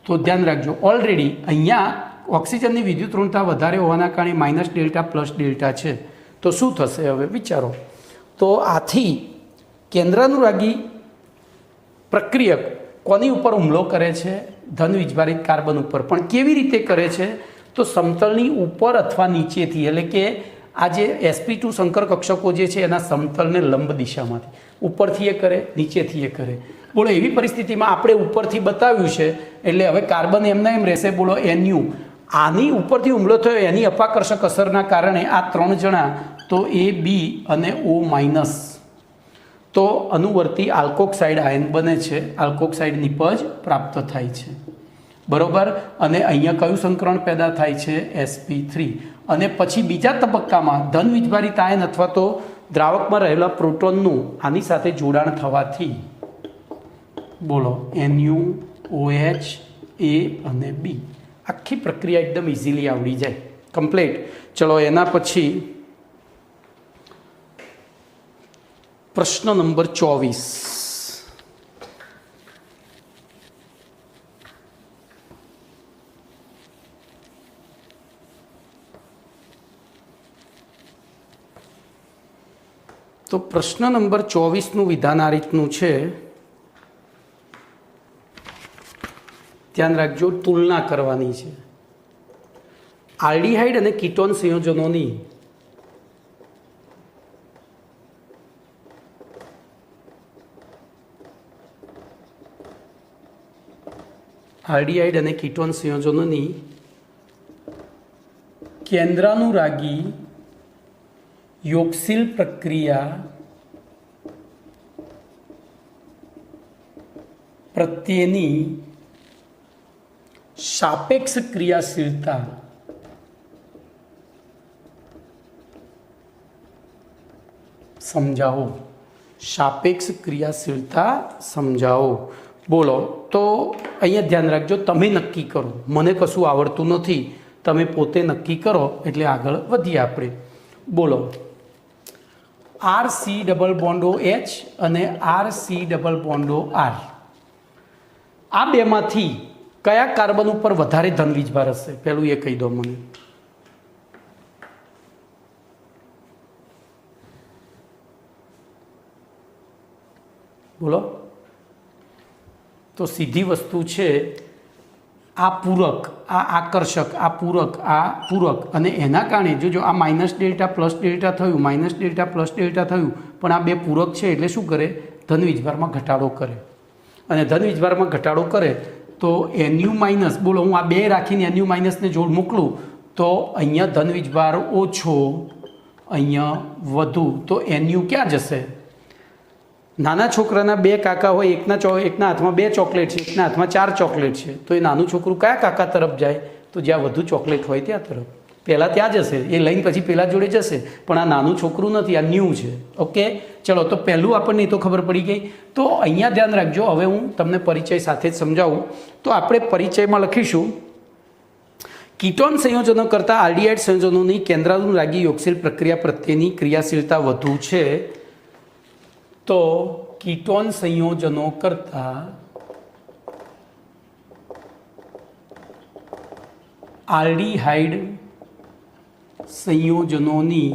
તો ધ્યાન રાખજો ઓલરેડી અહીંયા ઓક્સિજનની વિદ્યુત ઋણતા વધારે હોવાના કારણે માઇનસ ડેલ્ટા પ્લસ ડેલ્ટા છે. તો શું થશે હવે વિચારો. તો આથી કેન્દ્રાનુરાગી પ્રક્રિયક કોની ઉપર હુમલો કરે છે? ધન વીજભારિત કાર્બન ઉપર. પણ કેવી રીતે કરે છે? તો સમતલની ઉપર અથવા નીચેથી, એટલે કે આ જે sp2 સંકર કક્ષકો જે છે એના સમતલને લંબ દિશામાંથી, ઉપરથી એ કરે, નીચેથી એ કરે. બોલો એવી પરિસ્થિતિમાં આપણે ઉપરથી બતાવ્યું છે એટલે હવે કાર્બન એમના એમ રહેશે. બોલો NU આની ઉપરથી હુમલો થયો એની અપાકર્ષક અસરના કારણે આ 3 જણા, તો A B અને O માઇનસ, તો અનુવર્તી આલ્કોક્સાઇડ આયન બને છે, આલ્કોક્સાઇડ નિપજ પ્રાપ્ત થાય છે. બરોબર. અને અહીંયા કયું સંકરણ પેદા થાય છે? sp3. અને પછી બીજા તબક્કામાં ધન વીજભારિત આયન અથવા તો દ્રાવકમાં રહેલા પ્રોટોનનું આની સાથે જોડાણ થવાથી બોલો NU OH A અને B આખી પ્રક્રિયા એકદમ ઇઝીલી આવડી જાય. કમ્પ્લીટ. ચલો એના પછી પ્રશ્ન નંબર 24. તો પ્રશ્ન નંબર 24નું વિધાન આ રીતનું છે. ધ્યાન રાખજો, તુલના કરવાની છે આલ્ડીહાઇડ અને કીટોન સંયોજનોની. આલ્ડીહાઇડ અને કીટોન સંયોજનોની કેન્દ્રાનુરાગી યોગશીલ પ્રક્રિયા પ્રત્યેની સાપેક્ષ ક્રિયાશીલતા સમજાવો. સાપેક્ષ ક્રિયાશીલતા સમજાવો. બોલો. તો અહીંયા ધ્યાન રાખજો, તમે નક્કી કરો, મને કશું આવડતું નથી, તમે પોતે નક્કી કરો એટલે આગળ વધીએ આપણે. બોલો. RC ડબલ બોન્ડો H અને RC ડબલ બોન્ડો R, આ બેમાંથી કયા કાર્બન ઉપર વધારે ધન વીજભાર હશે? પહેલું એ કહી દો મને. બોલો. તો સીધી વસ્તુ છે, આ પૂરક, આ આકર્ષક, આ પૂરક, આ પૂરક, અને એના કારણે જો આ માઇનસ ડેલ્ટા પ્લસ ડેલ્ટા થયું, માઇનસ ડેલ્ટા પ્લસ ડેલ્ટા થયું, પણ આ બે પૂરક છે એટલે શું કરે? ધન વીજભારમાં ઘટાડો કરે. અને ધન વીજભારમાં ઘટાડો કરે તો NU માઇનસ, બોલો હું આ બે રાખીને NU માઇનસને જોડ મોકલું તો અહીંયા ધન વીજભાર ઓછો, અહીંયા વધુ, તો NU ક્યાં જશે? નાના છોકરાના બે કાકા હોય, એકના હાથમાં 2 ચોકલેટ છે, એકના હાથમાં 4 ચોકલેટ છે, તો એ નાનું છોકરું કયા કાકા તરફ જાય? તો જ્યાં વધુ ચોકલેટ હોય ત્યાં તરફ. પહેલાં ત્યાં જશે, એ લઈને પછી પેલા જોડે જશે, પણ આ નાનું છોકરું નથી, આ ન્યૂ છે. ઓકે, ચલો. તો પહેલું આપણને તો ખબર પડી ગઈ. તો અહીંયા ધ્યાન રાખજો, હવે હું તમને પરિચય સાથે જ સમજાવું. તો આપણે પરિચયમાં લખીશું, કીટોન સંયોજનો કરતાં આલ્ડીહાઇડ સંયોજનોની કેન્દ્રાનુરાગી યોગશીલ પ્રક્રિયા પ્રત્યેની ક્રિયાશીલતા વધુ છે. તો કીટોન સંયોજનો કરતાં આલ્ડીહાઇડ સંયોજનોની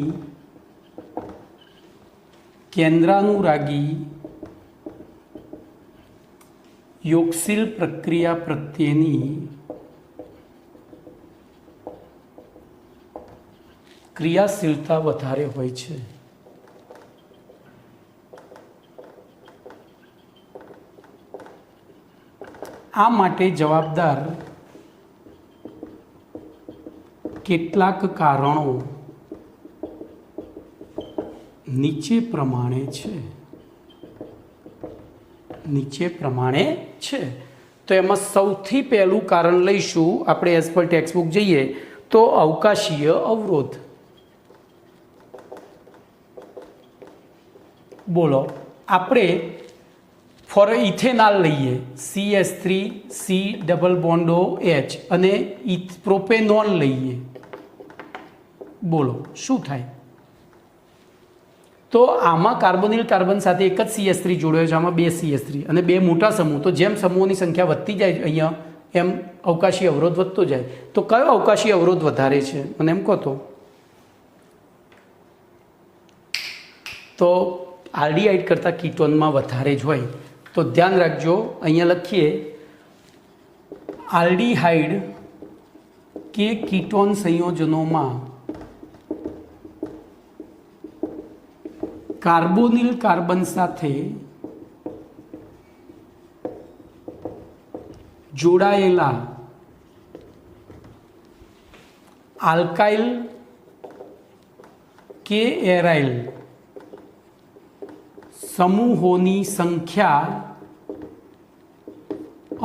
કેન્દ્રાનુરાગી યોગશીલ પ્રક્રિયા પ્રત્યેની ક્રિયાશીલતા વધારે હોય છે. આ માટે જવાબદાર કેટલાક કારણો નીચે પ્રમાણે છે તો એમાં સૌથી પહેલું કારણ લઈશું આપણે એઝ પર ટેક્સ્ટબુક જઈએ તો અવકાશીય અવરોધ. બોલો આપણે ફોર ઇથેનોલ લઈએ CH3C ડબલ બોન્ડો H અને પ્રોપેનોલ લઈએ. બોલો શું થાય? તો આમાં કાર્બોનિલ કાર્બન સાથે એક જ CH3 જોડાયો છે, આમાં બે CH3 અને બે મોટા સમૂહ. તો જેમ સમૂહોની સંખ્યા વધતી જાય અહીંયા એમ અવકાશી અવરોધ વધતો જાય. તો કયો અવકાશી અવરોધ વધારે છે મને એમ કહો તો આલ્ડીહાઇડ કરતાં કીટોનમાં વધારે જ હોય. તો ધ્યાન રાખજો, અહીંયા લખીએ આલ્ડીહાઇડ કે કીટોન સંયોજનોમાં કાર્બોનિલ કાર્બન સાથે જોડાયેલા આલ્કાઇલ કે એરાઇલ સમૂહોની સંખ્યા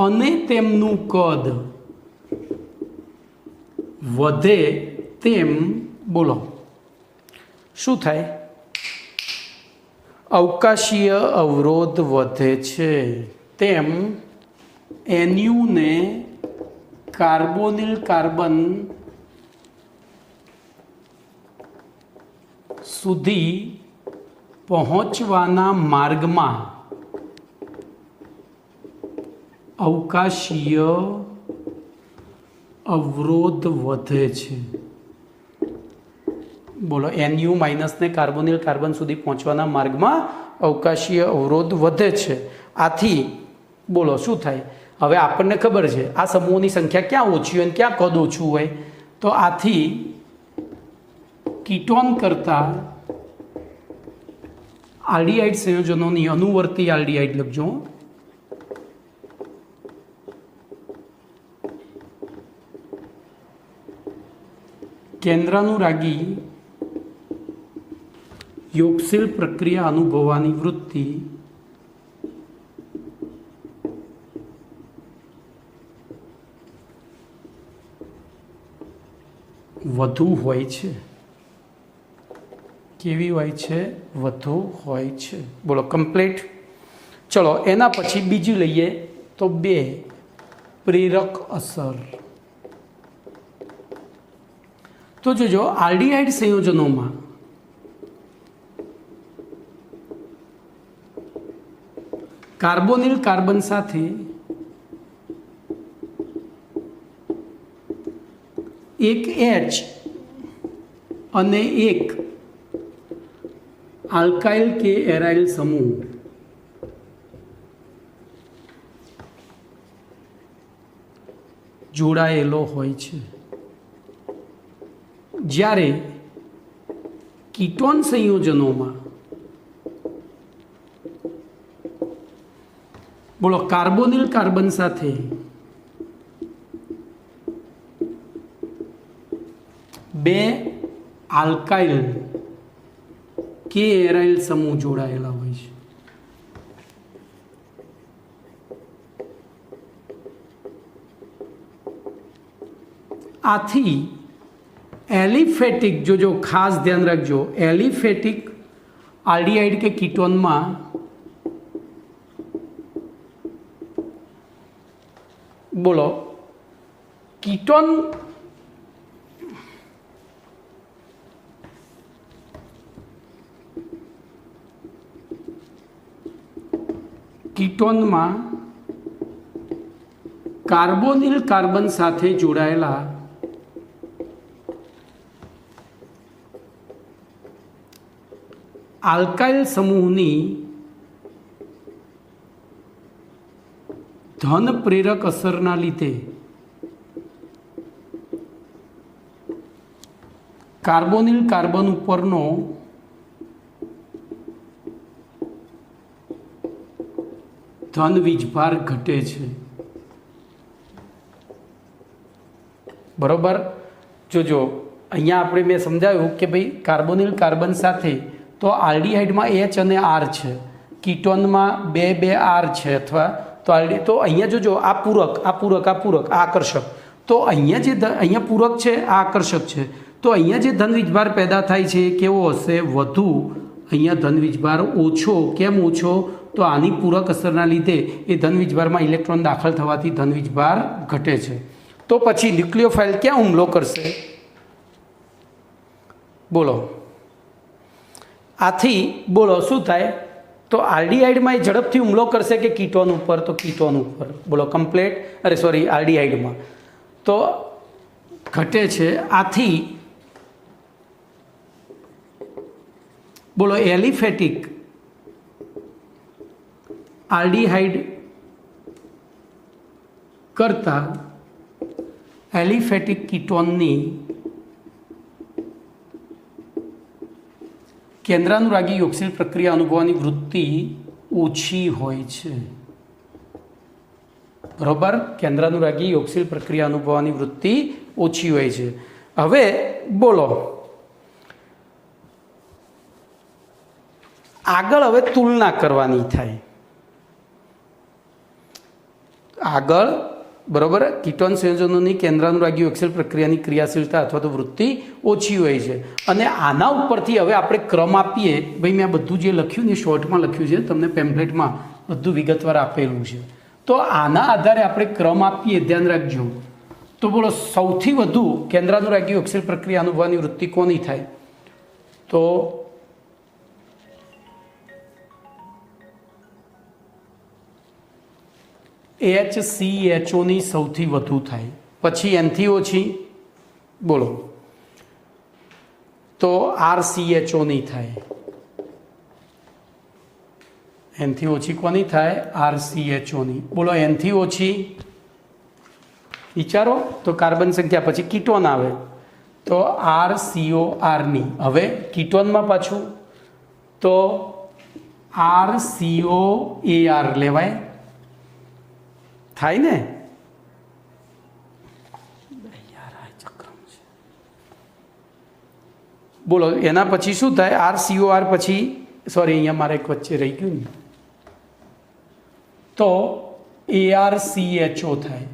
અને તેમનું કદ વધે તેમ બોલો શું થાય? અવકાશીય અવરોધ વધે છે તેમ NU ને કાર્બોનિલ કાર્બન સુધી પહોંચવાના માર્ગમાં અવકાશીય અવરોધ વધે છે. બોલો NU માઇનસને કાર્બોનિલ કાર્બન સુધી પહોંચવાના માર્ગમાં અવકાશીય અવરોધ વધે છે. આથી બોલો શું થાય? હવે આપણને ખબર છે આ સમૂહોની સંખ્યા ક્યાં ઓછી હોય અને ક્યાં કદ ઓછું હોય. તો આથી કીટોન કરતાં આલ્ડીહાઇડ સંયોજનોની અનુવર્તી આલ્ડીહાઇડ લખજો કેન્દ્રાનુરાગી યોગશીલ પ્રક્રિયા અનુભવવાની વૃત્તિ વધુ હોય છે. કેવી હોય છે? વધુ હોય છે. બોલો કમ્પ્લીટ. ચલો એના પછી બીજું લઈએ તો બે પ્રેરક અસર. તો જોજો આલ્ડીહાઇડ સંયોજનોમાં કાર્બોનિલ કાર્બન સાથે એક H અને એક આલ્કાઇલ કે એરાઇલ સમૂહ જોડાયેલો હોય છે. જ્યારે કીટોન સંયોજનોમાં બોલો કાર્બોનિલ કાર્બન સાથે બે આલ્કાઇલ કે એરાઇલ સમૂહ જોડાયેલા હોય છે. આથી એલિફેટિક જોજો ખાસ ધ્યાન રાખજો એલિફેટિક આલ્ડીહાઇડ કે કીટોનમાં બોલો કીટોનમાં કાર્બોનિલ કાર્બન સાથે જોડાયેલા આલ્કાઇલ સમૂહની ધન પ્રેરક અસરના લીધે કાર્બોનિલ કાર્બન ઉપરનો ધન વીજભાર ઘટે છે. બરાબર. જોજો અહીંયા આપણે મેં સમજાવ્યું કે ભાઈ કાર્બોનિલ કાર્બન સાથે તો આલ્ડીહાઇડમાં H અને R છે, કીટોનમાં બે R છે, અથવા તો અહીંયા જોજો આ પૂરક આ પૂરક આ પૂરક આ આકર્ષક. તો અહીંયા પૂરક છે, આ આકર્ષક છે. તો અહીંયા જે ધન વીજભાર પેદા થાય છે એ કેવો હશે? વધુ. અહીંયા ધન વીજભાર ઓછો. કેમ ઓછો? તો આની પૂરક અસરના લીધે એ ધન વીજભારમાં ઇલેક્ટ્રોન દાખલ થવાથી ધન વીજભાર ઘટે છે. તો પછી ન્યુક્લિયોફાઇલ ક્યાં હુમલો કરશે? બોલો. આથી બોલો શું થાય? તો આલ્ડીહાઇડમાં એ ઝડપથી હુમલો કરશે કે કીટોન ઉપર? તો કીટોન ઉપર. બોલો કમ્પ્લેટ. આલ્ડીહાઇડમાં તો ઘટે છે. આથી બોલો એલિફેટિક આલ્ડીહાઇડ કરતા એલિફેટિક કીટોનની કેન્દ્રાનુરાગી યોગશીલ પ્રક્રિયા અનુભવવાની વૃત્તિ ઓછી હોય છે. બરોબર. કેન્દ્રાનુરાગી યોગશીલ પ્રક્રિયા અનુભવવાની વૃત્તિ ઓછી હોય છે. હવે બોલો આગળ હવે તુલના કરવાની થાય. આગળ બરોબર કીટોન સંયોજનોની કેન્દ્રાનુરાગી યોગશીલ પ્રક્રિયાની ક્રિયાશીલતા અથવા તો વૃત્તિ ઓછી હોય છે. અને આના ઉપરથી હવે આપણે ક્રમ આપીએ. ભાઈ મેં બધું જે લખ્યું ને શોર્ટમાં લખ્યું છે, તમને પેમ્ફલેટમાં બધું વિગતવાર આપેલું છે. તો આના આધારે આપણે ક્રમ આપીએ, ધ્યાન રાખજો. તો બોલો સૌથી વધુ કેન્દ્રાનુરાગી યોગશીલ પ્રક્રિયા અનુભવવાની વૃત્તિ કોની થાય? તો HCHOની સૌથી વધુ થાય. પછી એનથી ઓછી બોલો તો RCHOની થાય. એનથી ઓછી કોની થાય? RCHOની. બોલો એનથી ઓછી વિચારો તો કાર્બન સંખ્યા પછી કીટોન આવે તો RCORની. હવે કીટોનમાં પાછું તો RCOAR લેવાય. થાય ને? બોલો એના પછી શું થાય? RCOR પછી અહીંયા મારે એક વચ્ચે રહી ગયું ને, તો ARCHO થાય.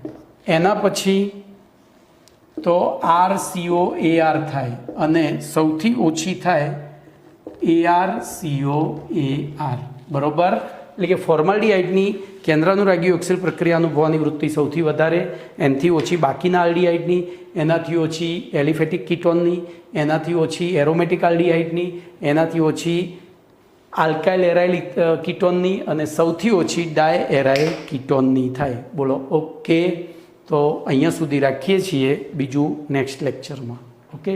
એના પછી તો RCOAR થાય અને સૌથી ઓછી થાય ARCOAR. બરોબર. એટલે કે ફોર્માલ્ડીહાઇડની કેન્દ્રાનુરાગી યોગશીલ પ્રક્રિયા અનુભવવાની વૃત્તિ સૌથી વધારે, એનાથી ઓછી બાકીના આલ્ડીહાઇડની, એનાથી ઓછી એલિફેટિક કીટોનની, એનાથી ઓછી એરોમેટિક આલ્ડીહાઇડની, એનાથી ઓછી આલ્કાઇલ એરાઇલ કીટોનની અને સૌથી ઓછી ડાય એરાઇલ કીટોનની થાય. બોલો ઓકે. તો અહીંયા સુધી રાખીએ છીએ, બીજું નેક્સ્ટ લેક્ચરમાં. ઓકે.